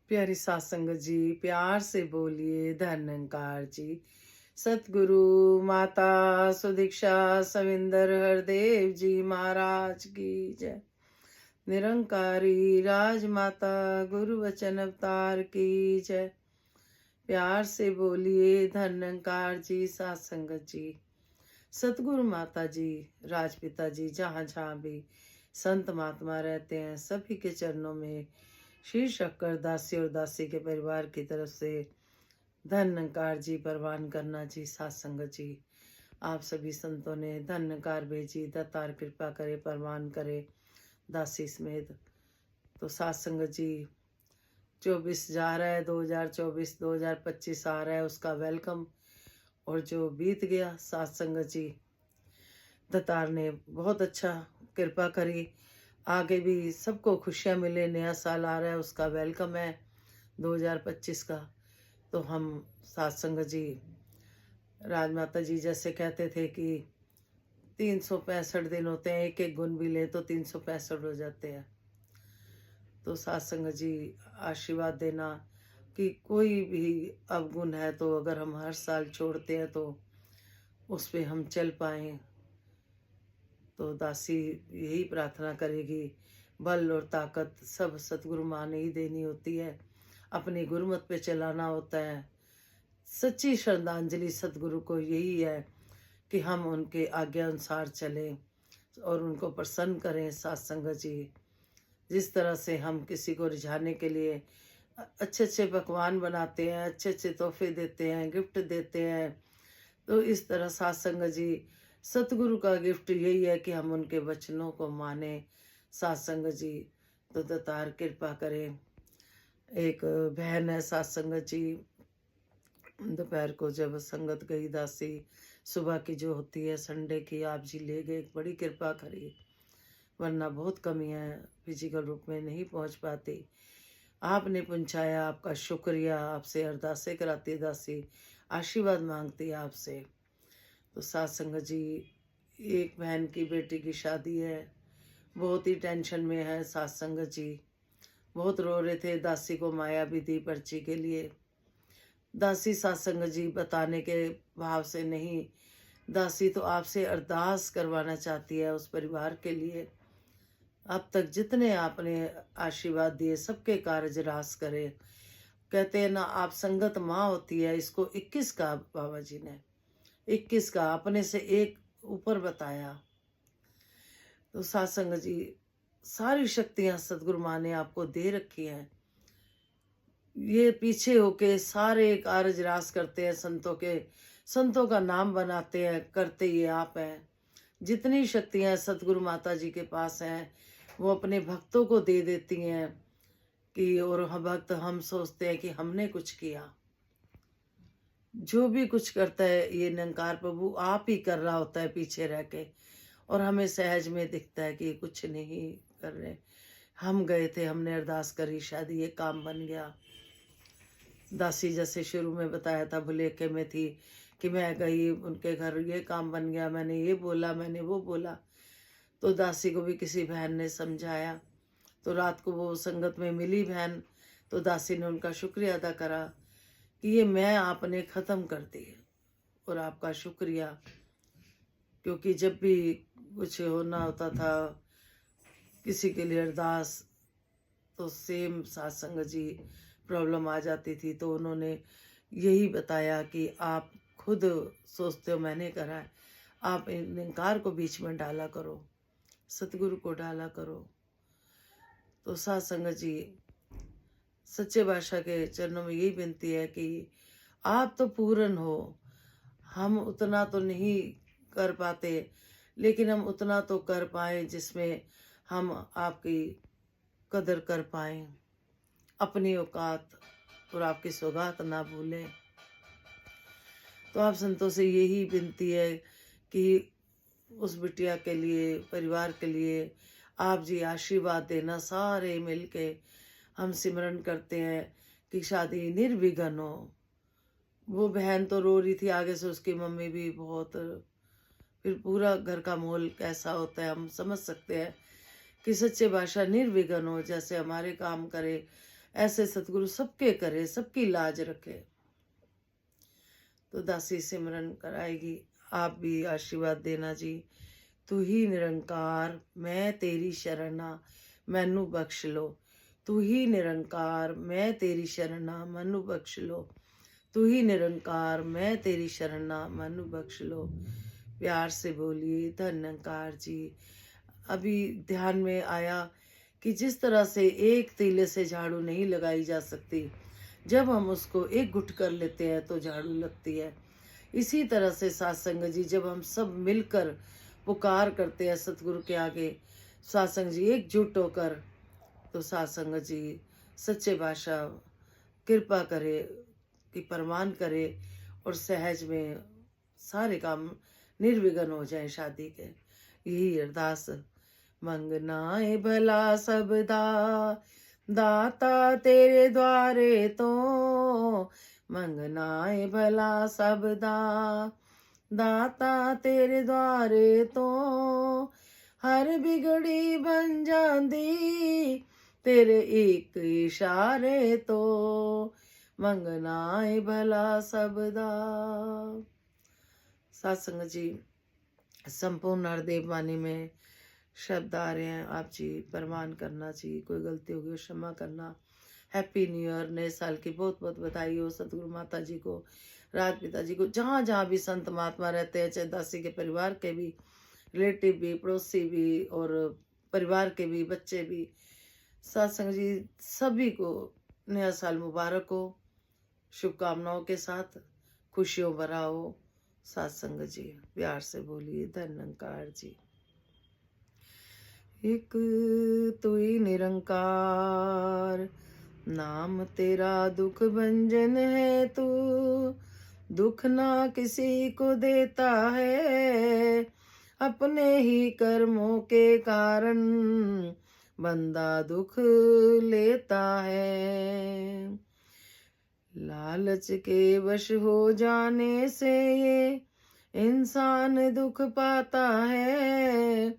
प्यारी सास संगत जी, प्यार से बोलिए धन्यकार जी। सतगुरु माता सुदीक्षा सविंदर हरदेव जी महाराज की जय। निरंकारी राजमाता गुरु वचन अवतार की जय। प्यार से बोलिए धन्यकार जी सास संगत जी। सतगुरु माता जी, राजपिता जी, जहाँ जहाँ भी संत महात्मा रहते हैं सभी के चरणों में शीश रखकर दासी और दासी के परिवार की तरफ से धन्यकार जी परवान करना जी। सात संगत जी, आप सभी संतों ने धन्यकार भेजी, दत्तार कृपा करे परवान करे दासी समेत। तो सात संगत जी, 24 जा रहा है, 2024 2025 आ रहा है, उसका वेलकम। और जो बीत गया सात संगत जी, दत्तार ने बहुत अच्छा कृपा करी, आगे भी सबको खुशियाँ मिले। नया साल आ रहा है, उसका वेलकम है 2025 का। तो हम सत्संग जी, राजमाता जी जैसे कहते थे कि 365 दिन होते हैं, एक एक गुण भी ले तो 365 हो जाते हैं। तो सत्संग जी आशीर्वाद देना कि कोई भी अवगुण है तो अगर हम हर साल छोड़ते हैं तो उस पर हम चल पाएँ। तो दासी यही प्रार्थना करेगी, बल और ताकत सब सतगुरु माँ ने ही देनी होती है, अपनी गुरुमत पे चलाना होता है। सच्ची श्रद्धांजलि सतगुरु को यही है कि हम उनके आज्ञा अनुसार चलें और उनको प्रसन्न करें। सत्संग जी, जिस तरह से हम किसी को रिझाने के लिए अच्छे अच्छे पकवान बनाते हैं, अच्छे अच्छे तोहफे देते हैं, गिफ्ट देते हैं, तो इस तरह सत्संग जी सतगुरु का गिफ्ट यही है कि हम उनके वचनों को माने। सत्संग जी, तो दतार कृपा करें। एक बहन है सत्संग जी, दोपहर को जब संगत गई दासी, सुबह की जो होती है संडे की, आप जी ले गए, बड़ी कृपा करी, वरना बहुत कमी है, फिजिकल रूप में नहीं पहुंच पाती। आपने पहुंचाया, आपका शुक्रिया। आपसे अरदासें कराती दासी, आशीर्वाद मांगती है आपसे। तो सत्संग जी, एक बहन की बेटी की शादी है, बहुत ही टेंशन में है सत्संग जी, बहुत रो रहे थे। दासी को माया भी दी पर्ची के लिए। दासी सत्संग जी बताने के भाव से नहीं, दासी तो आपसे अरदास करवाना चाहती है उस परिवार के लिए। अब तक जितने आपने आशीर्वाद दिए सबके कार्य रास करे। कहते हैं ना, आप संगत माँ होती है, इसको 21 का बाबा जी ने 21 का अपने से एक ऊपर बताया। तो सत्संग जी, सारी शक्तियां सदगुरु माँ ने आपको दे रखी हैं। ये पीछे होके सारे कार्य रास करते हैं, संतों के, संतों का नाम बनाते हैं, करते ये आप हैं। जितनी शक्तियां सतगुरु माता जी के पास हैं वो अपने भक्तों को दे देती हैं कि, और हम भक्त हम सोचते हैं कि हमने कुछ किया। जो भी कुछ करता है ये निरंकार प्रभु आप ही कर रहा होता है पीछे रह के, और हमें सहज में दिखता है कि कुछ नहीं कर रहे। हम गए थे, हमने अरदास करी, शायद ये काम बन गया। दासी जैसे शुरू में बताया था, भुलेखे में थी कि मैं गई उनके घर, ये काम बन गया, मैंने ये बोला, मैंने वो बोला। तो दासी को भी किसी बहन ने समझाया, तो रात को वो संगत में मिली बहन, तो दासी ने उनका शुक्रिया अदा करा कि ये मैं आपने ख़त्म कर दी, और आपका शुक्रिया। क्योंकि जब भी कुछ होना होता था किसी के लिए अरदास, तो सेम सत्संग जी प्रॉब्लम आ जाती थी। तो उन्होंने यही बताया कि आप खुद सोचते हो मैंने करा है, आप निरंकार को बीच में डाला करो, सतगुरु को डाला करो। तो सत्संग जी, सच्चे बादशाह के चरणों में यही विनती है कि आप तो पूर्ण हो, हम उतना तो नहीं कर पाते, लेकिन हम उतना तो कर पाए जिसमें हम आपकी कदर कर पाए, अपनी औकात और आपकी सौगात ना भूलें। तो आप संतों से यही विनती है कि उस बिटिया के लिए, परिवार के लिए आप जी आशीर्वाद देना। सारे मिलके हम सिमरन करते हैं कि शादी निर्विघ्न हो। वो बहन तो रो रही थी, आगे से उसकी मम्मी भी बहुत, फिर पूरा घर का माहौल कैसा होता है हम समझ सकते हैं कि सच्चे बादशाह निर्विघ्न हो, जैसे हमारे काम करे ऐसे सतगुरु सबके करे, सबकी लाज रखे। तो दासी सिमरन कराएगी, आप भी आशीर्वाद देना जी। तू ही निरंकार मैं तेरी शरणा मैनू बख्श लो। तू ही निरंकार मैं तेरी शरणा मैनू बख्श लो। तू ही निरंकार मैं तेरी शरणा मैनू बख्श लो। प्यार से बोलिए धन्यकार जी। अभी ध्यान में आया कि जिस तरह से एक तीले से झाड़ू नहीं लगाई जा सकती, जब हम उसको एक घुट कर लेते हैं तो झाड़ू लगती है। इसी तरह से सत्संग जी, जब हम सब मिलकर पुकार करते हैं सतगुरु के आगे, सत्संग जी एकजुट होकर, तो सत्संग जी सच्चे बादशाह कृपा करे कि परमान करे और सहज में सारे काम निर्विघ्न हो जाए शादी के। यही अरदास। मंगनाए भला सबदा दाता तेरे द्वारे तो, मंगनाए भला सबदा दाता तेरे द्वारे तो, हर बिगड़ी बन जांदी तेरे एक इशारे तो, मंगनाए भला सबदा। सत्संग जी संपूर्ण हरदेव वाणी में शब्द आ रहे हैं, आप जी परमान करना जी। कोई गलती होगी वो क्षमा करना। हैप्पी न्यू ईयर, नए साल की बहुत बहुत बधाई हो सतगुरु माता जी को, राज पिता जी को, जहाँ जहाँ भी संत महात्मा रहते हैं, चाहे दासी के परिवार के भी, रिलेटिव भी, पड़ोसी भी, और परिवार के भी, बच्चे भी, सत्संग जी सभी को नया साल मुबारक हो। शुभकामनाओं के साथ खुशियों भरा हो। सत्संग जी प्यार से बोलिए धन्यकार जी। एक तू ही निरंकार नाम तेरा दुख भंजन है तू, दुख ना किसी को देता है, अपने ही कर्मों के कारण बंदा दुख लेता है। लालच के वश हो जाने से ये इंसान दुख पाता है,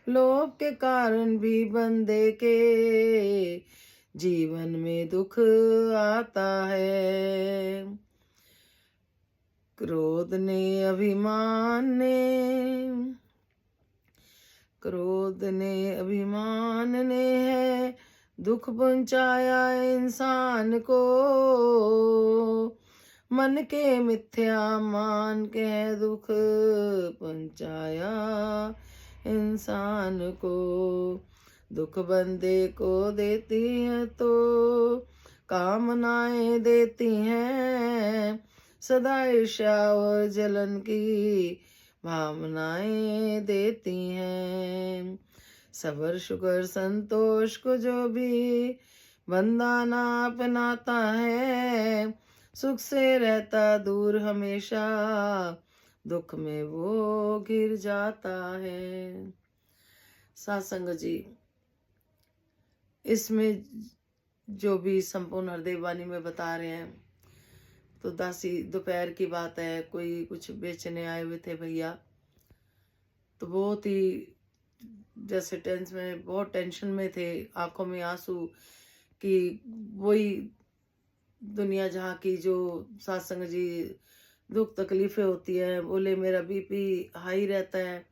लोभ के कारण भी बंदे के जीवन में दुख आता है। क्रोध ने अभिमान ने है दुख पहुंचाया इंसान को, मन के मिथ्या मान के दुख पहुंचाया इंसान को। दुख बंदे को देती है तो कामनाएं देती हैं, सदा ईर्ष्या और जलन की भावनाएं देती हैं। सबर शुक्र संतोष को जो भी बंदा ना अपनाता है, सुख से रहता दूर हमेशा, दुख में वो घिर जाता है। सत्संग जी इसमें जो भी संपूर्ण हरदेव वाणी में बता रहे हैं, तो दासी दोपहर की बात है, कोई कुछ बेचने आए हुए थे भैया, तो बहुत ही जैसे बहुत टेंशन में थे, आंखों में आंसू कि वही दुनिया जहाँ की जो सत्संग जी दुख तकलीफें होती है। बोले मेरा बीपी हाई रहता है,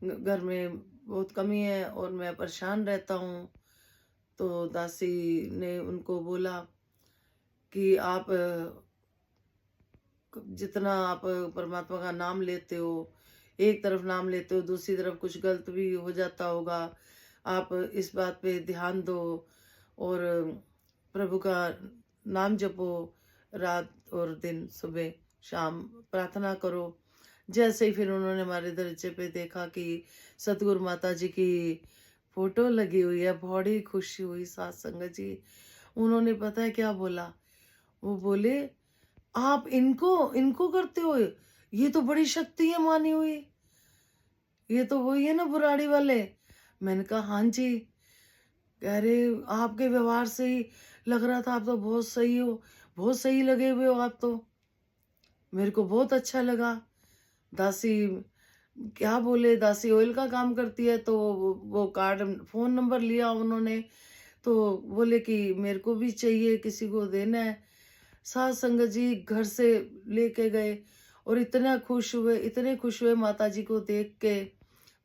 घर में बहुत कमी है और मैं परेशान रहता हूँ। तो दासी ने उनको बोला कि आप जितना आप परमात्मा का नाम लेते हो, एक तरफ नाम लेते हो, दूसरी तरफ कुछ गलत भी हो जाता होगा, आप इस बात पे ध्यान दो और प्रभु का नाम जपो, रात और दिन, सुबह शाम प्रार्थना करो। जैसे ही फिर उन्होंने हमारे दरवाजे पे देखा कि सतगुरु माता जी की फोटो लगी हुई है, बड़ी खुशी हुई सत्संग जी। उन्होंने पता है क्या बोला, वो बोले आप इनको करते हो, ये तो बड़ी शक्ति है मानी हुई, ये तो वही है ना बुराड़ी वाले। मैंने कहा हाँ जी। कह रहे आपके व्यवहार से ही लग रहा था आप तो बहुत सही हो, बहुत सही लगे हुए हो आप तो, मेरे को बहुत अच्छा लगा। दासी क्या बोले, दासी ऑयल का काम करती है, तो वो कार्ड फोन नंबर लिया उन्होंने, तो बोले कि मेरे को भी चाहिए, किसी को देना है। साध संगत जी घर से लेके गए और इतने खुश हुए माता जी को देख के,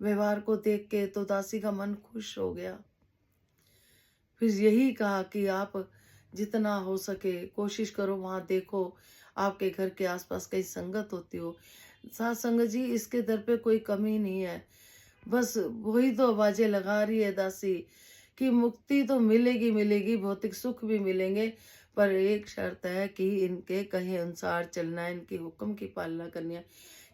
व्यवहार को देख के, तो दासी का मन खुश हो गया। फिर यही कहा कि आप जितना हो सके कोशिश करो, वहाँ देखो आपके घर के आसपास कहीं संगत होती हो। साध संगत जी इसके दर पे कोई कमी नहीं है, बस वही तो आवाजें लगा रही है दासी कि मुक्ति तो मिलेगी मिलेगी, भौतिक सुख भी मिलेंगे, पर एक शर्त है कि इनके कहे अनुसार चलना है, इनके हुक्म की पालना करनी है,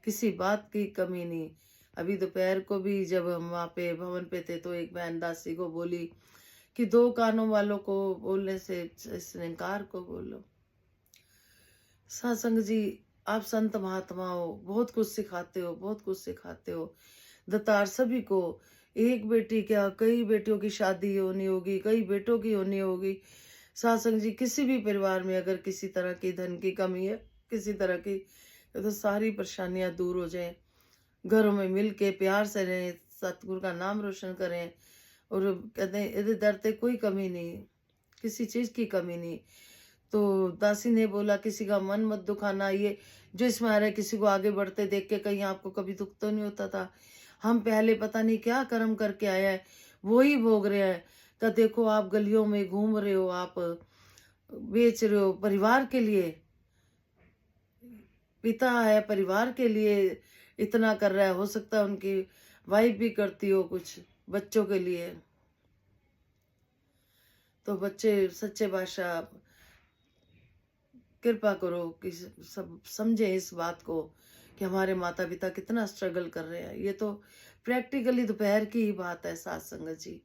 किसी बात की कमी नहीं। अभी दोपहर को भी जब हम वहाँ पे भवन पे थे तो एक बहन दासी को बोली कि 2 कानों वालों को बोलने से इस निंकार को बोलो। सत्संग जी, आप संत महात्मा हो, बहुत कुछ सिखाते हो, बहुत कुछ सिखाते हो। दत्तार सभी को, एक बेटी क्या कई बेटियों की शादी होनी होगी, कई बेटों की होनी होगी। सत्संग जी, किसी भी परिवार में अगर किसी तरह की धन की कमी है, किसी तरह की, तो सारी परेशानियां दूर हो जाएं। घरों में मिल के प्यार से रहें, सतगुरु का नाम रोशन करें। और कहते हैं इधर डरते कोई कमी नहीं, किसी चीज की कमी नहीं। तो दासी ने बोला किसी का मन मत दुखाना, ये जो इसमें आ रहा है, किसी को आगे बढ़ते देख के कहीं आपको कभी दुख तो नहीं होता था? हम पहले पता नहीं क्या कर्म करके आया है, वो ही भोग रहे हैं। का देखो आप गलियों में घूम रहे हो, आप बेच रहे हो परिवार के लिए, पिता है परिवार के लिए इतना कर रहा है, हो सकता है उनकी वाइफ भी करती हो कुछ बच्चों के लिए। तो बच्चे सच्चे बादशाह कृपा करो कि सब समझे इस बात को कि हमारे माता पिता कितना स्ट्रगल कर रहे हैं। ये तो प्रैक्टिकली दोपहर की ही बात है। साथ संगत जी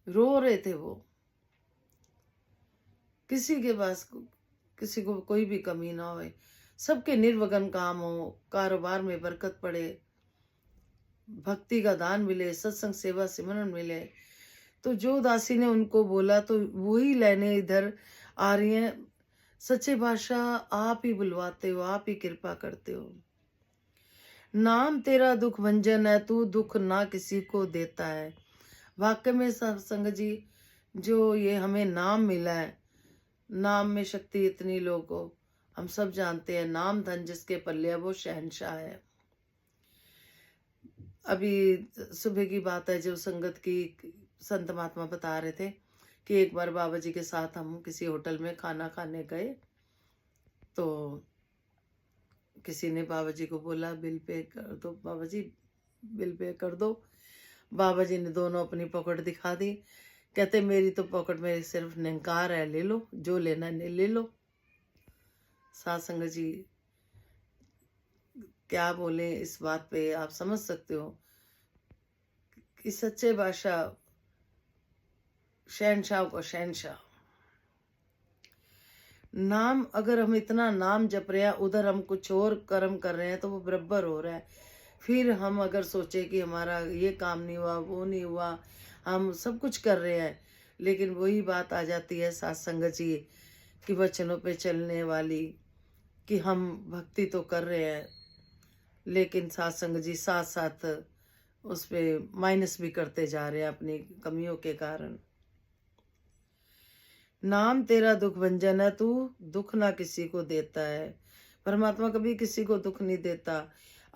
रो रहे थे वो, किसी के पास किसी को कोई भी कमी ना होए, सबके निर्विघ्न काम हो, कारोबार में बरकत पड़े, भक्ति का दान मिले, सत्संग सेवा सिमरन मिले। तो जो दासी ने उनको बोला तो वही लेने इधर आ रही हैं। सच्चे बादशाह आप ही बुलवाते हो, आप ही कृपा करते हो। नाम तेरा दुख भंजन है, तू दुख ना किसी को देता है। वाकई में सत्संग जी, जो ये हमें नाम मिला है, नाम में शक्ति इतनी लोगों, हम सब जानते हैं, नाम धन जिसके पल्ले है वो शहंशाह है। अभी सुबह की बात है, जो संगत की संत महात्मा बता रहे थे कि एक बार बाबा जी के साथ हम किसी होटल में खाना खाने गए, तो किसी ने बाबा जी को बोला बिल पे कर दो, बाबा जी बिल पे कर दो। बाबा जी ने दोनों अपनी पॉकेट दिखा दी, कहते मेरी तो पॉकेट में सिर्फ निंकार है, ले लो जो लेना है ले लो। साथ संगत जी क्या बोले इस बात पे, आप समझ सकते हो कि सच्चे बादशाह शहनशाह को शहनशाह। नाम, अगर हम इतना नाम जप रहे हैं, उधर हम कुछ और कर्म कर रहे हैं तो वो बराबर हो रहा है। फिर हम अगर सोचे कि हमारा ये काम नहीं हुआ, वो नहीं हुआ, हम सब कुछ कर रहे हैं, लेकिन वही बात आ जाती है साथ संगत जी कि वचनों पे चलने वाली, कि हम भक्ति तो कर रहे हैं लेकिन साथ संगत जी साथ साथ उस पे माइनस भी करते जा रहे हैं अपनी कमियों के कारण। नाम तेरा दुख भंजन है, तू दुख ना किसी को देता है। परमात्मा कभी किसी को दुख नहीं देता,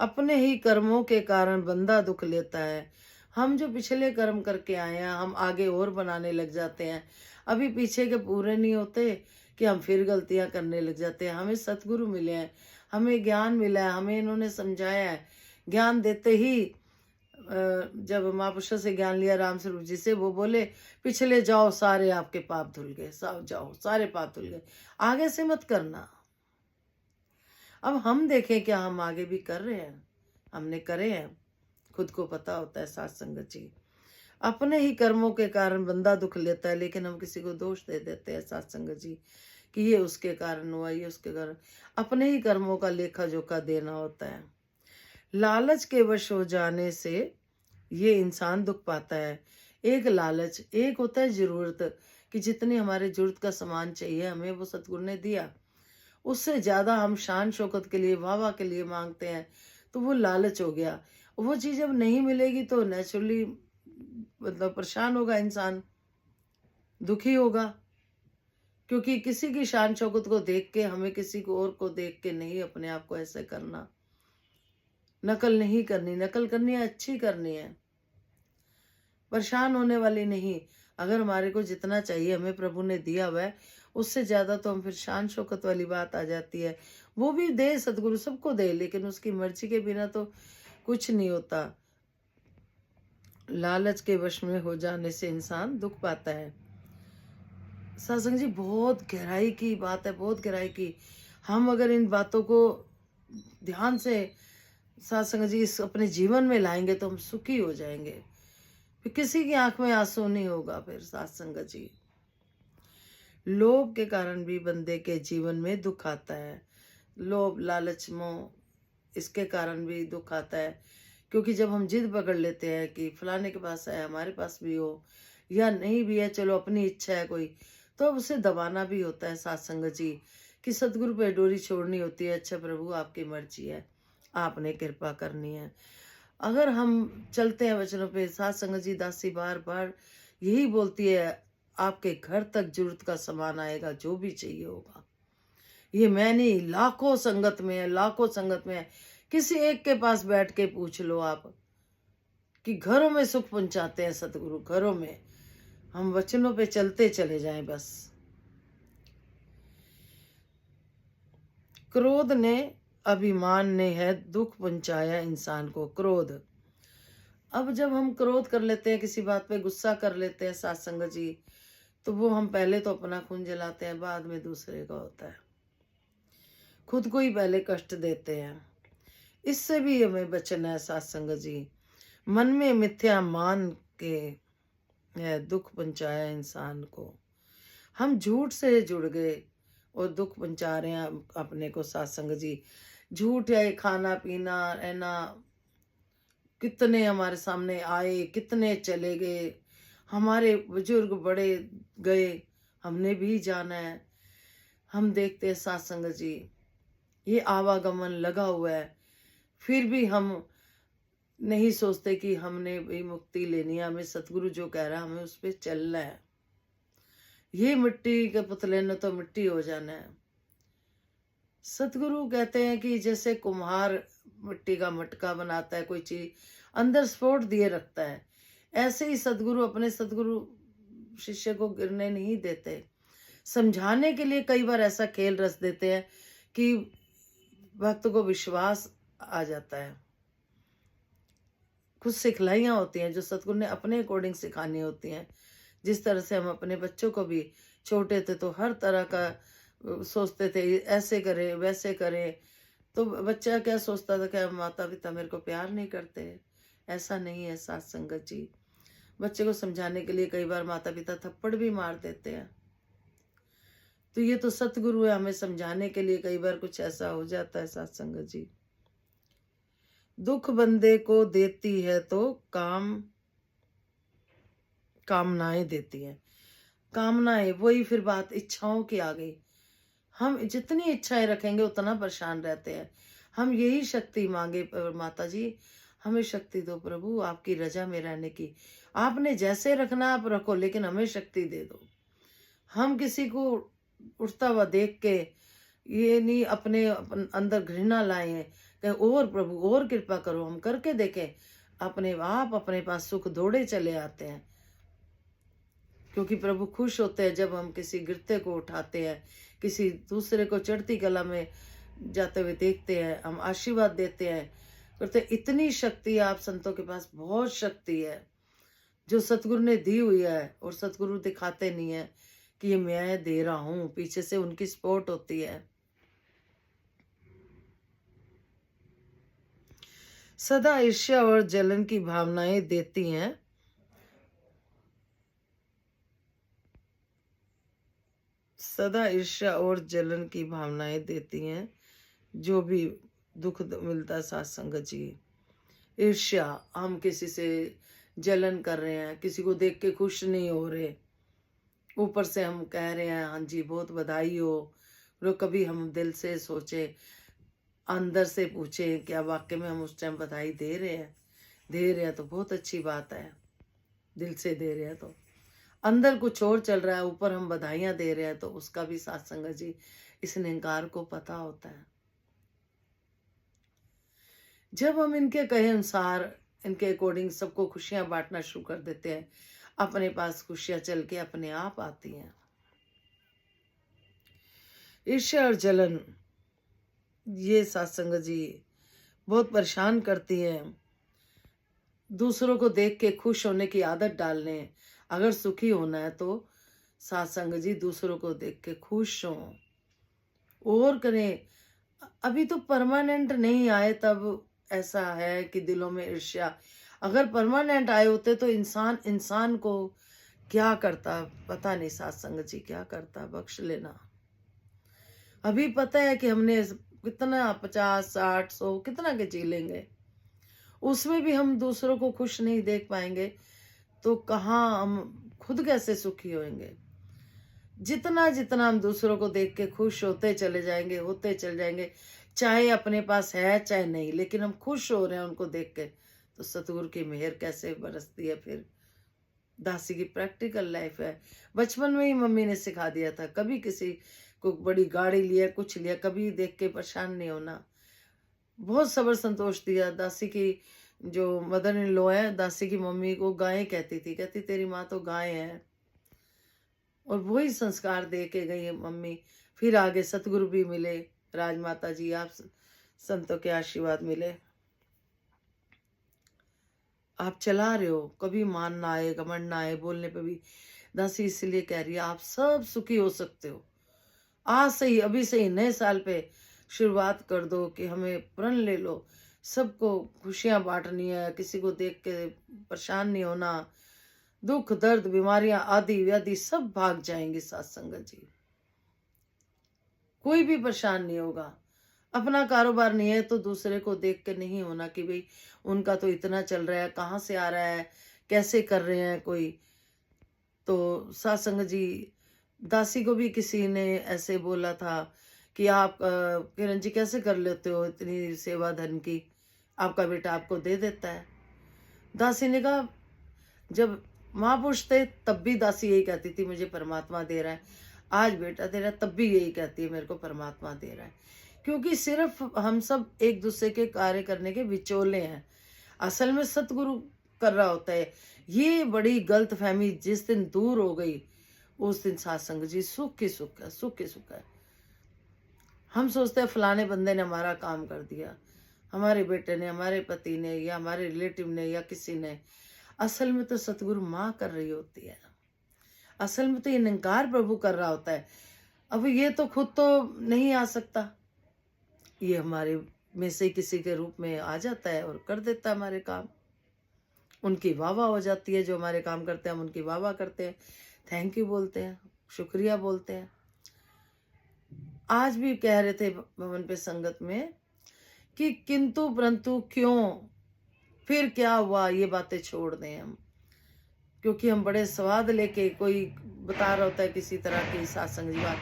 अपने ही कर्मों के कारण बंदा दुख लेता है। हम जो पिछले कर्म करके आए हैं, हम आगे और बनाने लग जाते हैं, अभी पीछे के पूरे नहीं होते कि हम फिर गलतियां करने लग जाते हैं। हमें सतगुरु मिले हैं, हमें ज्ञान मिला है, हमें इन्होंने समझाया है। ज्ञान देते ही जब महापुरुषों से ज्ञान लिया राम स्वरूप जी से, वो बोले पिछले जाओ सारे आपके पाप धुल गए, सब जाओ सारे पाप धुल गए, आगे से मत करना। अब हम देखें क्या हम आगे भी कर रहे हैं, हमने करे हैं, खुद को पता होता है। साथ संगत जी, अपने ही कर्मों के कारण बंदा दुख लेता है, लेकिन हम किसी को दोष दे देते हैं साथ संगत जी कि ये उसके कारण हुआ, ये उसके कारण। अपने ही कर्मों का लेखा जोखा देना होता है। लालच के वश हो जाने से ये इंसान दुख पाता है। एक लालच, एक होता है जरूरत, कि जितनी हमारे जरूरत का सामान चाहिए हमें वो सतगुरु ने दिया, उससे ज्यादा हम शान शौकत के लिए, वाह वाह के लिए मांगते हैं, तो वो लालच हो गया। वो चीज जब नहीं मिलेगी तो नेचुरली मतलब परेशान होगा इंसान। दुखी होगा, क्योंकि किसी की शान शौकत को देख के हमें किसी को और को देख के नहीं अपने आप को ऐसे करना। नकल नहीं करनी, नकल करनी है अच्छी करनी है, परेशान होने वाली नहीं। अगर हमारे को जितना चाहिए हमें प्रभु ने दिया हुआ है, उससे ज्यादा तो हम फिर शान शौकत वाली बात आ जाती है। वो भी दे, सदगुरु सबको दे, लेकिन उसकी मर्जी के बिना तो कुछ नहीं होता। लालच के वश में हो जाने से इंसान दुख पाता है। सत्संग जी बहुत गहराई की बात है, बहुत गहराई की। हम अगर इन बातों को ध्यान से सत्संग जी इस अपने जीवन में लाएंगे तो हम सुखी हो जाएंगे। फिर किसी की आंख में आंसू नहीं होगा। फिर सत्संग जी, लोभ के कारण भी बंदे के जीवन में दुख आता है। लोभ, लालच, मोह, इसके कारण भी दुख आता है। क्योंकि जब हम जिद पकड़ लेते हैं कि फलाने के पास है, हमारे पास भी हो, या नहीं भी है, चलो अपनी इच्छा है कोई, तो अब उसे दबाना भी होता है सत्संग जी, कि सतगुरु पे डोरी छोड़नी होती है। अच्छा प्रभु आपकी मर्जी है, आपने कृपा करनी है। अगर हम चलते हैं वचनों पे, सत्संग जी दासी बार बार यही बोलती है, आपके घर तक जरूरत का सामान आएगा, जो भी चाहिए होगा। ये मैं नहीं, लाखों संगत में है, लाखों संगत में है। किसी एक के पास बैठ के पूछ लो आप कि घरों में सुख पहुंचाते हैं सतगुरु, घरों में। हम वचनों पे चलते चले जाएं बस। क्रोध ने, अभिमान ने है दुख पहुंचाया इंसान को। क्रोध, अब जब हम क्रोध कर लेते हैं, किसी बात पे गुस्सा कर लेते हैं सत्संग जी, तो वो हम पहले तो अपना खून जलाते हैं, बाद में दूसरे का होता है। खुद को ही पहले कष्ट देते हैं। इससे भी हमें बचना है सत्संग जी। मन में मिथ्या मान के है दुख पहुंचाया इंसान को। हम झूठ से जुड़ गए और दुख पहुंचा रहे हैं अपने को सत्संग जी। झूठ है, खाना पीना रहना, कितने हमारे सामने आए, कितने चले गए, हमारे बुजुर्ग बड़े गए, हमने भी जाना है। हम देखते हैं सत्संग जी, ये आवागमन लगा हुआ है, फिर भी हम नहीं सोचते कि हमने भी मुक्ति लेनी है, हमें सतगुरु जो कह रहा है हमें उस पर चलना है। ये मिट्टी के पुतले ने तो मिट्टी हो जाना है। सतगुरु कहते हैं कि जैसे कुम्हार मिट्टी का मटका बनाता है, कोई चीज अंदर स्फोट दिए रखता है, ऐसे ही सतगुरु अपने सतगुरु शिष्य को गिरने नहीं देते। समझाने के लिए कई बार ऐसा खेल रच देते हैं कि भक्त को विश्वास आ जाता है। कुछ सिखलाइयाँ होती हैं जो सतगुरु ने अपने अकॉर्डिंग सिखानी होती हैं। जिस तरह से हम अपने बच्चों को भी, छोटे थे तो हर तरह का सोचते थे, ऐसे करें वैसे करें, तो बच्चा क्या सोचता था कि माता पिता मेरे को प्यार नहीं करते। ऐसा नहीं है सत्संगत जी। बच्चे को समझाने के लिए कई बार माता पिता थप्पड़ भी मार देते हैं। तो ये तो सतगुरु है, हमें समझाने के लिए कई बार कुछ ऐसा हो जाता है सत्संगत जी। दुख बंदे को देती है तो कामनाएं देती है। कामनाएं, वही फिर बात इच्छाओं की आ गई। हम जितनी इच्छाएं रखेंगे उतना परेशान रहते हैं। हम यही शक्ति मांगे, माता जी हमें शक्ति दो प्रभु, आपकी रजा में रहने की। आपने जैसे रखना आप रखो, लेकिन हमें शक्ति दे दो। हम किसी को उठता हुआ देख के ये नहीं अपने अंदर घृणा लाए हैं कि और प्रभु और कृपा करो। हम करके देखें, अपने आप अपने पास सुख दौड़े चले आते हैं। क्योंकि प्रभु खुश होते हैं जब हम किसी गिरते को उठाते हैं, किसी दूसरे को चढ़ती कला में जाते हुए देखते हैं, हम आशीर्वाद देते हैं, करते। इतनी शक्ति आप संतों के पास, बहुत शक्ति है जो सतगुरु ने दी हुई है। और सतगुरु दिखाते नहीं है कि ये मैं दे रहा हूं, पीछे से उनकी सपोर्ट होती है। सदा ईर्ष्या और जलन की भावनाएं देती हैं। सदा ईर्ष्या और जलन की भावनाएं देती हैं जो भी दुख मिलता है सत्संग जी। ईर्ष्या, हम किसी से जलन कर रहे हैं, किसी को देख के खुश नहीं हो रहे, ऊपर से हम कह रहे हैं हाँ जी बहुत बधाई हो। और कभी हम दिल से सोचे, अंदर से पूछे क्या वाकई में हम उस टाइम बधाई दे रहे हैं? दे रहे हैं तो बहुत अच्छी बात है, दिल से दे रहे हैं तो। अंदर कुछ और चल रहा है, ऊपर हम बधाइयां दे रहे हैं, तो उसका भी साथ संगत जी इस निरंकार को पता होता है। जब हम इनके कहे अनुसार, इनके अकॉर्डिंग सबको खुशियां बांटना शुरू कर देते हैं, अपने पास खुशियां चल के अपने आप आती हैं। ईर्ष्या और जलन ये सत्संग जी बहुत परेशान करती है। दूसरों को देख के खुश होने की आदत डालने, अगर सुखी होना है तो सत्संग जी दूसरों को देख के खुश हो और करें। अभी तो परमानेंट नहीं आए, तब ऐसा है कि दिलों में ईर्ष्या। अगर परमानेंट आए होते तो इंसान इंसान को क्या करता, पता नहीं सत्संग जी क्या करता, बख्श लेना। अभी पता है कि हमने कितना 50 60 100 कितना के जी लेंगे, उसमें भी हम दूसरों को खुश नहीं देख पाएंगे तो कहाँ हम खुद कैसे सुखी होंगे। जितना जितना हम दूसरों को देख के खुश होते चले जाएंगे, चाहे अपने पास है चाहे नहीं, लेकिन हम खुश हो रहे हैं उनको देख के, तो सतगुरु की मेहर कैसे बरसती है। फिर दासी की प्रैक्टिकल लाइफ है। बचपन में ही मम्मी ने सिखा दिया था, कभी किसी को बड़ी गाड़ी लिया कुछ लिया, कभी देख के परेशान नहीं होना। बहुत सब्र संतोष दिया। दासी की जो मदर इन लॉ है, दासी की मम्मी को गाय कहती थी, कहती तेरी माँ तो गाय है, और वही संस्कार दे के गई मम्मी। फिर आगे सतगुरु भी मिले, राजमाता जी, आप संतों के आशीर्वाद मिले। आप चला रहे हो, कभी मान ना आए, घमंड ना आए, बोलने पे भी। दासी इसलिए कह रही है आप सब सुखी हो सकते हो। आज से ही, अभी से ही नए साल पे शुरुआत कर दो कि हमें प्रण ले लो, सबको खुशियां बांटनी है, किसी को देख के परेशान नहीं होना। दुख दर्द बीमारियां आदि व्याधि सब भाग जाएंगे सत्संगत जी, कोई भी परेशान नहीं होगा। अपना कारोबार नहीं है तो दूसरे को देख के नहीं होना कि भाई उनका तो इतना चल रहा है, कहाँ से आ रहा है, कैसे कर रहे हैं कोई। तो सत्संग जी, दासी को भी किसी ने ऐसे बोला था कि आप किरण जी कैसे कर लेते हो इतनी सेवा धन की, आपका बेटा आपको दे देता है। दासी ने कहा जब महापुरुष थे तब भी दासी यही कहती थी मुझे परमात्मा दे रहा है, आज बेटा तेरा तब भी यही कहती है मेरे को परमात्मा दे रहा है। क्योंकि सिर्फ हम सब एक दूसरे के कार्य करने के विचोले हैं, असल में सतगुरु कर रहा होता है। ये बड़ी गलत फहमी जिस दिन दूर हो गई, उस दिन सत्संग जी सुख ही सुख है, सुख ही सुख है। हम सोचते हैं फलाने बंदे ने हमारा काम कर दिया, हमारे बेटे ने, हमारे पति ने, या हमारे रिलेटिव ने, या किसी ने। असल में तो सतगुरु माँ कर रही होती है, असल में तो ये निरंकार प्रभु कर रहा होता है। अब ये तो खुद तो नहीं आ सकता, ये हमारे में से किसी के रूप में आ जाता है और कर देता है हमारे काम। उनकी वाह वाह हो जाती है, जो हमारे काम करते हैं हम उनकी वाह वाह करते हैं, थैंक यू बोलते हैं, शुक्रिया बोलते हैं। आज भी कह रहे थे भवन पे संगत में कि किंतु परंतु क्यों, फिर क्या हुआ, ये बातें छोड़ दें हम। क्योंकि हम बड़े स्वाद लेके, कोई बता रहा होता है किसी तरह की सत्संग की बात,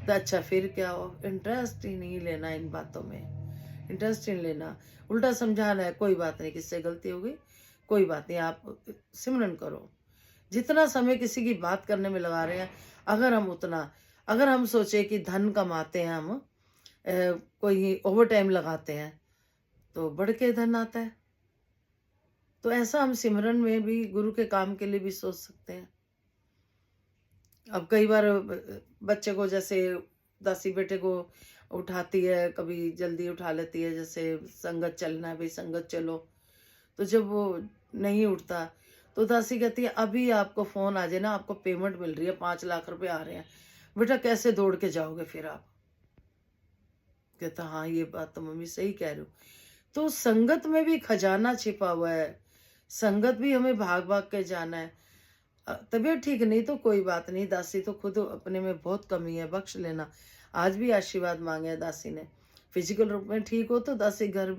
तो अच्छा फिर क्या हो, इंटरेस्ट ही नहीं लेना इन बातों में, इंटरेस्ट ही नहीं लेना, उल्टा समझाना है, कोई बात नहीं, किससे गलती हो गई, कोई बात नहीं, आप सिमरन करो। जितना समय किसी की बात करने में लगा रहे हैं, अगर हम सोचे कि धन कमाते हैं हम, कोई ओवर टाइम लगाते हैं तो बढ़ के धन आता है। तो ऐसा हम सिमरन में भी गुरु के काम के लिए भी सोच सकते हैं। अब कई बार बच्चे को, जैसे दासी बेटे को उठाती है, कभी जल्दी उठा लेती है, जैसे संगत चलना है भाई संगत चलो, तो जब वो नहीं उठता तो दासी कहती है अभी आपको फोन आ जाए ना, आपको पेमेंट मिल रही है, 5 लाख रुपए आ रहे हैं, बेटा कैसे दौड़ के जाओगे फिर आप। कहता हाँ ये बात तो मम्मी सही कह रही हो। तो संगत में भी खजाना छिपा हुआ है, संगत भी हमें भाग भाग के जाना है। तबीयत ठीक नहीं तो कोई बात नहीं, दासी तो खुद अपने में बहुत कमी है, बख्श लेना। आज भी आशीर्वाद मांगे दासी ने। फिजिकल रूप में ठीक हो तो दासी घर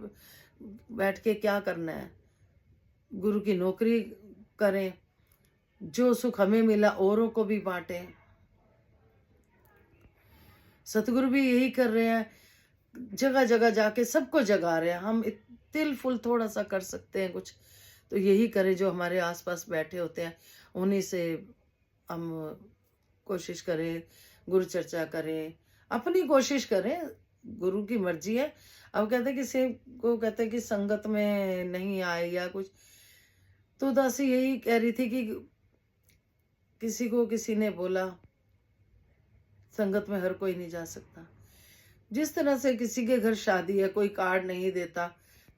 बैठ के क्या करना है, गुरु की नौकरी करें, जो सुख हमें मिला औरों को भी बांटे। सतगुरु भी यही कर रहे हैं, जगह जगह जाके सबको जगा रहे हैं। हम तिल फुल थोड़ा सा कर सकते हैं कुछ, तो यही करें, जो हमारे आसपास बैठे होते हैं उन्हीं से हम कोशिश करें, गुरु चर्चा करें, अपनी कोशिश करें, गुरु की मर्जी है। अब कहते हैं किसी को कहते हैं कि संगत में नहीं आए या कुछ, तो दासी यही कह रही थी कि किसी को किसी ने बोला संगत में हर कोई नहीं जा सकता। जिस तरह से किसी के घर शादी है, कोई कार्ड नहीं देता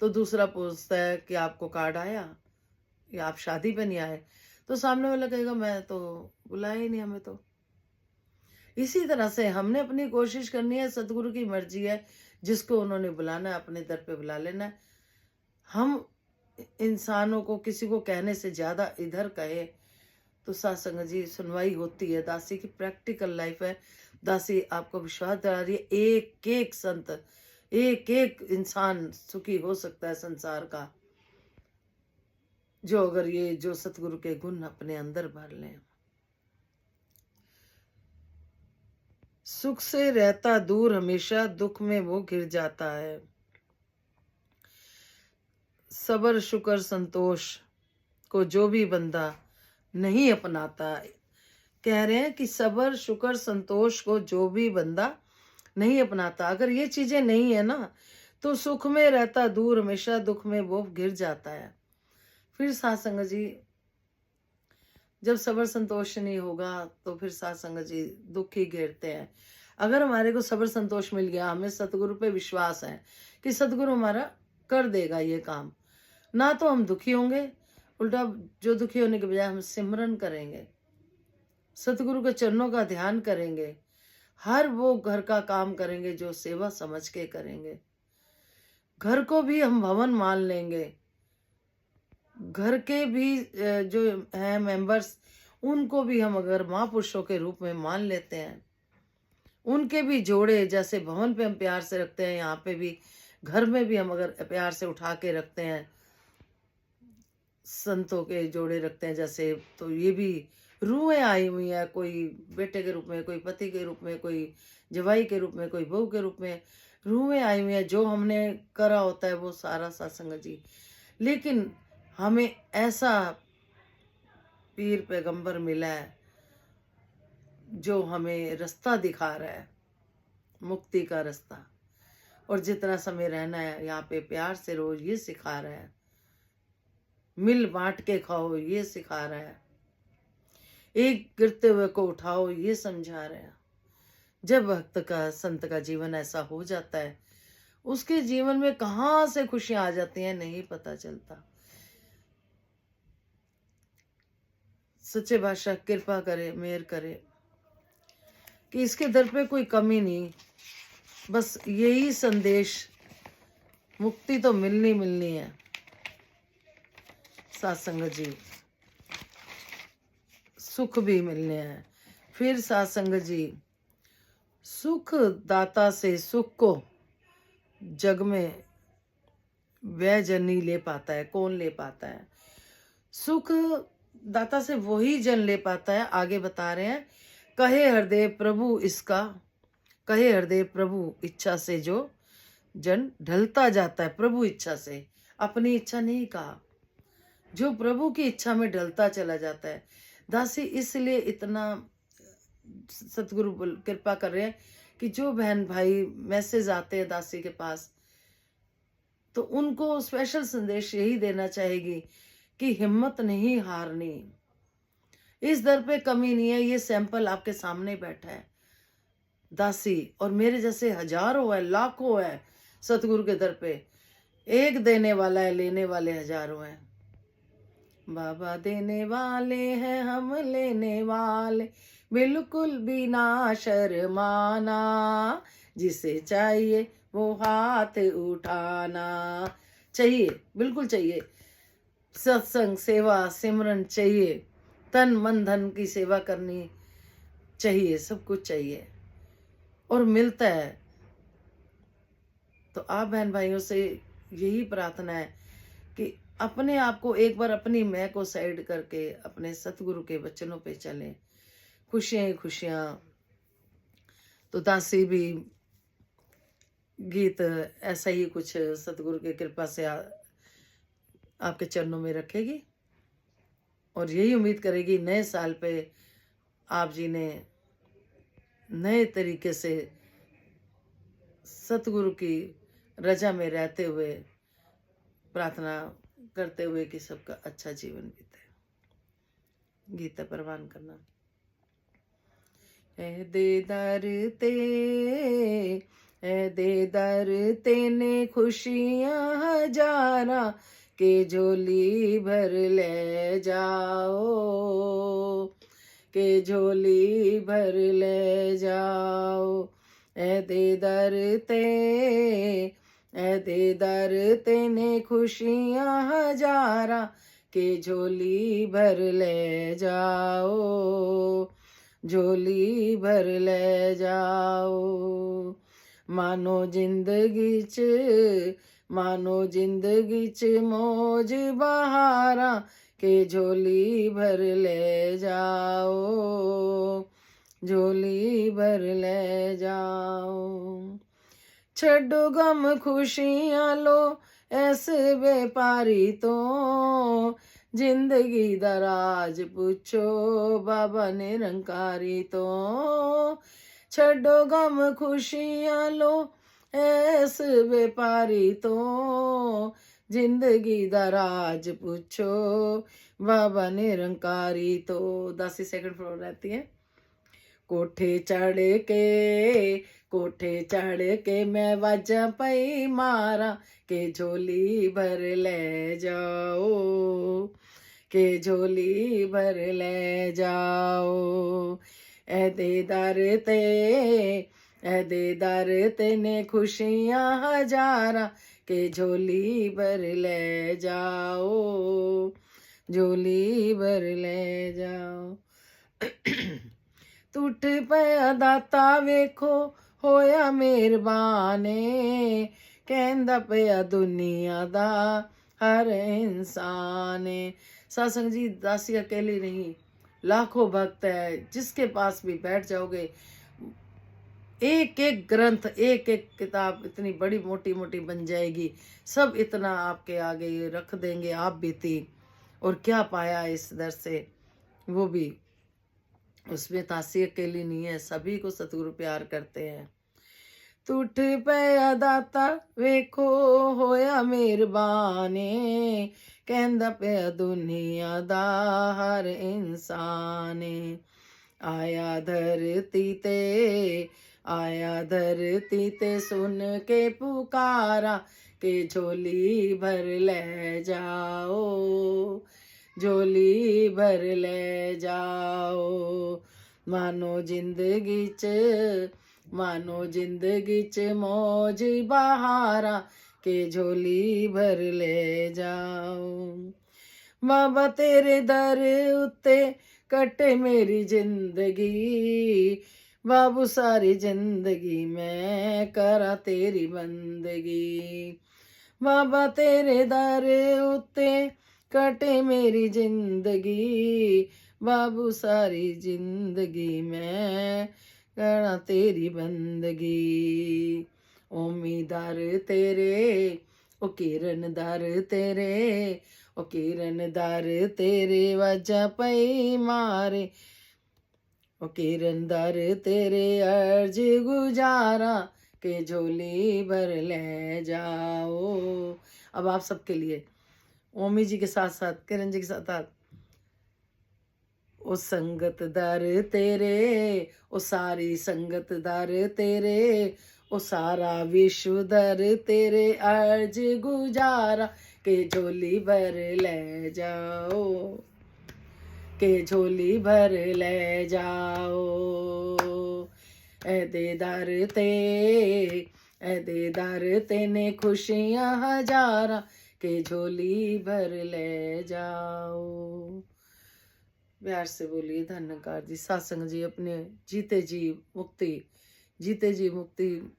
तो दूसरा पूछता है कि आपको कार्ड आया या आप शादी पे नहीं आए, तो सामने वाला कहेगा मैं तो बुलाया ही नहीं हमें तो। इसी तरह से हमने अपनी कोशिश करनी है, सतगुरु की मर्जी है, जिसको उन्होंने बुलाना है अपने दर पे बुला लेना है। हम इंसानों को किसी को कहने से ज्यादा इधर कहे तो सत्संग जी सुनवाई होती है। दासी की प्रैक्टिकल लाइफ है। दासी आपको विश्वास दिला रही है, एक एक संत, एक एक इंसान सुखी हो सकता है संसार का, जो अगर ये जो सतगुरु के गुण अपने अंदर भर लें। सुख से रहता दूर हमेशा, दुख में वो घिर जाता है। सबर शुक्र संतोष को जो भी बंदा नहीं अपनाता, कह रहे हैं कि सबर शुक्र संतोष को जो भी बंदा नहीं अपनाता, अगर ये चीजें नहीं है ना, तो सुख में रहता दूर हमेशा, दुख में वो घिर जाता है। फिर सत्संग जी जब सबर संतोष नहीं होगा तो फिर सत्संग जी दुख ही घेरते हैं। अगर हमारे को सबर संतोष मिल गया, हमें सतगुरु पे विश्वास है कि सतगुरु हमारा कर देगा ये काम, ना तो हम दुखी होंगे, उल्टा जो दुखी होने के बजाय हम सिमरन करेंगे, सतगुरु के चरणों का ध्यान करेंगे, हर वो घर का काम करेंगे जो सेवा समझ के करेंगे। घर को भी हम भवन मान लेंगे, घर के भी जो हैं मेंबर्स, उनको भी हम अगर महापुरुषों के रूप में मान लेते हैं, उनके भी जोड़े जैसे भवन पे हम प्यार से रखते हैं, यहाँ पे भी घर में भी हम अगर प्यार से उठा के रखते हैं, संतों के जोड़े रखते हैं जैसे, तो ये भी रूहें आई हुई है, कोई बेटे के रूप में, कोई पति के रूप में, कोई जवाई के रूप में, कोई बहू के रूप में, रूहें आई हुई है। जो हमने करा होता है वो सारा सत्संग जी, लेकिन हमें ऐसा पीर पैगंबर मिला है जो हमें रास्ता दिखा रहा है, मुक्ति का रास्ता, और जितना समय रहना है यहाँ पे प्यार से रहो ये सिखा रहा है, मिल बांट के खाओ ये सिखा रहा है, एक गिरते हुए को उठाओ ये समझा रहे हैं। जब भक्त का संत का जीवन ऐसा हो जाता है, उसके जीवन में कहाँ से खुशियां आ जाती हैं नहीं पता चलता। सच्चे बादशाह कृपा करे, मेहर करे कि इसके दर पे कोई कमी नहीं, बस यही संदेश, मुक्ति तो मिलनी मिलनी है सत्संग जी, सुख भी मिलने हैं। फिर सत्संग जी सुख दाता से सुख को जग में वह जन नहीं ले पाता है। कौन ले पाता है? सुख दाता से वही जन ले पाता है। आगे बता रहे हैं, कहे हृदय प्रभु इसका, कहे हृदय प्रभु इच्छा से जो जन ढलता जाता है। प्रभु इच्छा से, अपनी इच्छा नहीं कहा, जो प्रभु की इच्छा में ढलता चला जाता है। दासी इसलिए इतना सतगुरु कृपा कर रहे हैं कि जो बहन भाई मैसेज आते हैं दासी के पास, तो उनको स्पेशल संदेश यही देना चाहेगी कि हिम्मत नहीं हारनी, इस दर पे कमी नहीं है। ये सैंपल आपके सामने बैठा है दासी, और मेरे जैसे हजारों है, लाखों है सतगुरु के दर पे। एक देने वाला है, लेने वाले हजारों हैं। बाबा देने वाले हैं, हम लेने वाले, बिल्कुल भी ना शर्माना, जिसे चाहिए वो हाथ उठाना। चाहिए, बिल्कुल चाहिए। सत्संग सेवा सिमरन चाहिए, तन मन धन की सेवा करनी चाहिए, सब कुछ चाहिए और मिलता है। तो आप बहन भाइयों से यही प्रार्थना है कि अपने आप को एक बार, अपनी मैं को साइड करके अपने सतगुरु के वचनों पे चलें। खुशियां ही खुशियां। तो दासी भी गीत ऐसा ही कुछ सतगुरु की कृपा से आपके चरणों में रखेगी और यही उम्मीद करेगी नए साल पे आप जी ने नए तरीके से सतगुरु की रजा में रहते हुए प्रार्थना करते हुए कि सबका अच्छा जीवन बीते। गीता परवान करना। ए दे दर तेने खुशियां हजारा के झोली भर ले जाओ, के झोली भर ले जाओ। ए दे दर तेने खुशियां हजारा के झोली भर ले जाओ, झोली भर ले जाओ। मानो जिंदगी च मौज बहारा के झोली भर ले जाओ, झोली भर ले जाओ। छड्डो गम खुशियां लो ऐसे व्यापारी तो, जिंदगी दा राज पुछो बाबा निरंकारी तो। छड्डो गम खुशियां लो ऐस व्यापारी तो, जिंदगी दा राज पुछो बाबा निरंकारी तो। 10 सेकंड फ्लोर रहती है। कोठे चढ़ के मैं वाजा पई मारा के झोली भर ले जाओ, के झोली भर ले जाओ। ए दे दर तेने खुशियां हजारा के झोली भर ले जाओ, झोली भर ले जाओ। टूट पिया दाता वेखो होया मेहरबाने, कहंदा पिया दुनिया दा हर इंसान। सत्संग जी दासी अकेली नहीं, लाखों भक्त है। जिसके पास भी बैठ जाओगे, एक एक ग्रंथ, एक एक किताब इतनी बड़ी मोटी मोटी बन जाएगी। सब इतना आपके आगे रख देंगे। आप बीती और क्या पाया इस दर से, वो भी उसमें दासी अकेली नहीं है, सभी को सतगुरु प्यार करते हैं। टूट पिया दाता वेखो होया मेहरबाने, कहंदा पिया दुनिया दा हर इंसान। आया धरती ते सुन के पुकारा के झोली भर ले जाओ, झोली भर ले जाओ। मानो जिंदगी च मौज बहारा के झोली भर ले जाओ। बाबा तेरे दर उत्ते कटे मेरी जिंदगी, बाबू सारी जिंदगी मैं करा तेरी बंदगी। बाबा तेरे दर उत्ते कटे मेरी जिंदगी, बाबू सारी जिंदगी मैं करा तेरी बंदगी। ओमीदार तेरे ओ किरणदार तेरे, ओ किरणदार तेरे वाजा पई मारे, ओ किरणदार तेरे अर्ज गुजारा के झोली भर ले जाओ। अब आप सबके लिए ओमी जी के साथ साथ किरण जी के साथ साथ। ओ संगत दर तेरे, ओ सारी संगत दर तेरे, ओ सारा विश्व दर तेरे अर्ज गुजारा के झोली भर ले जाओ, के झोली भर ले जाओ। ए दे दर तेने खुशियां हजारा के झोली भर ले जाओ। प्यार से बोलिए धन्यकार जी। सत्संग जी अपने जीते जी मुक्ति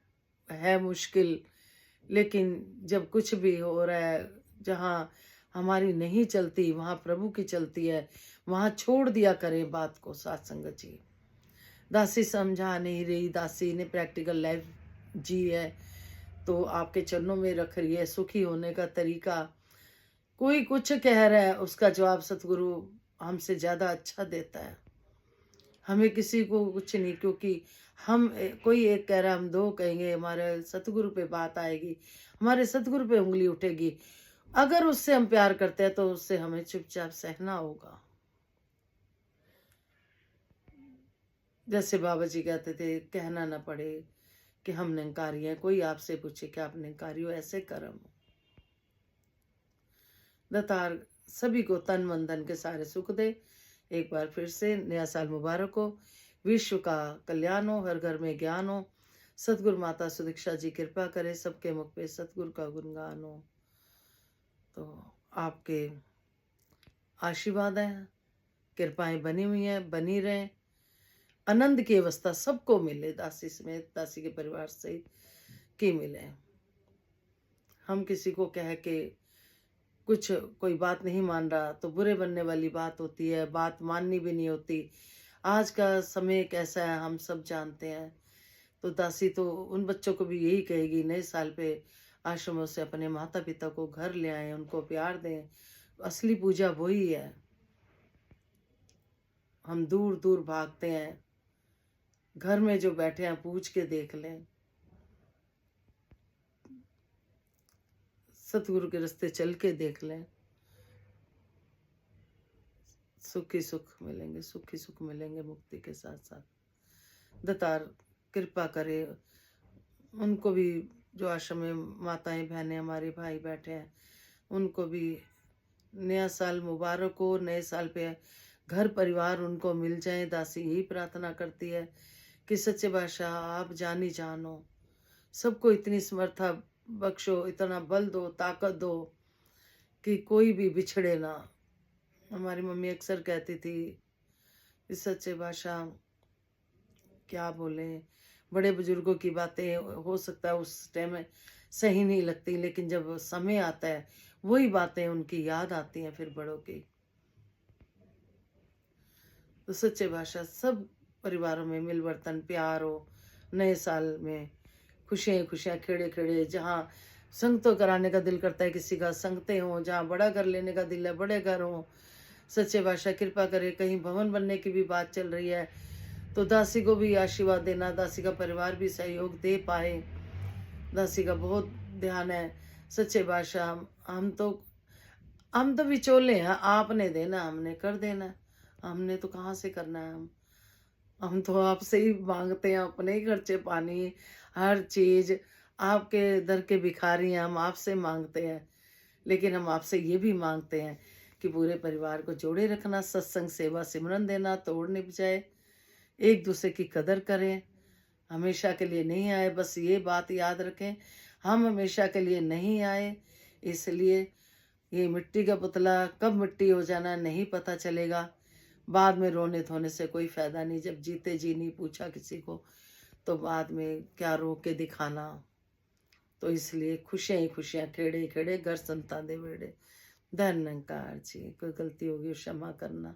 है मुश्किल, लेकिन जब कुछ भी हो रहा है, जहाँ हमारी नहीं चलती वहाँ प्रभु की चलती है, वहाँ छोड़ दिया करें बात को। सत्संग जी दासी समझा नहीं रही, दासी ने प्रैक्टिकल लाइफ जी है, तो आपके चरणों में रख रही है। सुखी होने का तरीका, कोई कुछ कह रहा है उसका जवाब सतगुरु हमसे ज्यादा अच्छा देता है। हमें किसी को कुछ नहीं, क्योंकि हम कोई एक कह रहा हम दो कहेंगे, हमारे सतगुरु पे बात आएगी, हमारे सतगुरु पे उंगली उठेगी। अगर उससे हम प्यार करते हैं तो उससे हमें चुपचाप सहना होगा। जैसे बाबा जी कहते थे, कहना ना पड़े कि हम निरंकारी हैं, कोई आपसे पूछे कि आप निरंकारी हो, ऐसे कर्म हो। दातार सभी को तन मन धन के सारे सुख दे। एक बार फिर से नया साल मुबारक हो, विश्व का कल्याण हो, हर घर में ज्ञान हो, सतगुरु माता सुदीक्षा जी कृपा करे, सबके मुख पे सतगुरु का गुणगान हो। तो आपके आशीर्वाद हैं, कृपाएं बनी हुई हैं, बनी रहें, आनंद की अवस्था सबको मिले, दासी समेत, दासी के परिवार सहित की मिले। हम किसी को कह के कुछ कोई बात नहीं मान रहा तो बुरे बनने वाली बात होती है, बात माननी भी नहीं होती। आज का समय कैसा है हम सब जानते हैं। तो दासी तो उन बच्चों को भी यही कहेगी, नए साल पे आश्रमों से अपने माता पिता को घर ले आए, उनको प्यार दें। असली पूजा वही है। हम दूर दूर भागते हैं, घर में जो बैठे हैं पूछ के देख लें। सतगुरु के रास्ते चल के देख लें, सुखी सुख मिलेंगे, सुखी सुख मिलेंगे मुक्ति के साथ साथ। दातार कृपा करे, उनको भी जो आश्रम में माताएं बहनें हमारे भाई बैठे हैं, उनको भी नया साल मुबारक हो। नए साल पे घर परिवार उनको मिल जाए। दासी यही प्रार्थना करती है कि सच्चे बादशाह आप जानी जानो, सबको इतनी समर्था बख्शो, इतना बल दो, ताकत दो कि कोई भी बिछड़े ना। हमारी मम्मी अक्सर कहती थी कि सच्चे बादशाह क्या बोले, बड़े बुजुर्गों की बातें हो सकता है उस टाइम में सही नहीं लगती, लेकिन जब समय आता है वही बातें उनकी याद आती हैं फिर बड़ों की। तो सच्चे बादशाह सब परिवारों में मिलवर्तन प्यार हो, नए साल में खुशियाँ खुशियाँ खेड़े खेड़े, जहाँ संग तो कराने का दिल करता है किसी का, संगते हों, जहाँ बड़ा घर लेने का दिल है बड़े घर हों। सच्चे बादशाह कृपा करे, कहीं भवन बनने की भी बात चल रही है तो दासी को भी आशीर्वाद देना, दासी का परिवार भी सहयोग दे पाए। दासी का बहुत ध्यान है। सच्चे बादशाह हम तो विचोले हैं, आपने देना हमने कर देना, हमने तो कहाँ से करना है। हम तो आपसे ही मांगते हैं, अपने ही खर्चे पानी हर चीज, आपके दर के भिखारी हैं, हम आपसे मांगते हैं। लेकिन हम आपसे ये भी मांगते हैं कि पूरे परिवार को जोड़े रखना, सत्संग सेवा सिमरन देना, तोड़ निपजाए, एक दूसरे की कदर करें। हमेशा के लिए नहीं आए, बस ये बात याद रखें, हम हमेशा के लिए नहीं आए। इसलिए ये मिट्टी का पुतला कब मिट्टी हो जाना नहीं पता चलेगा। बाद में रोने धोने से कोई फायदा नहीं। जब जीते जी नहीं पूछा किसी को तो बाद में क्या रो के दिखाना। तो इसलिए खुशियां ही खुशियां, खेड़े खेड़े घर संतान दे बेड़े। धन निरंकार जी, कोई गलती होगी क्षमा करना।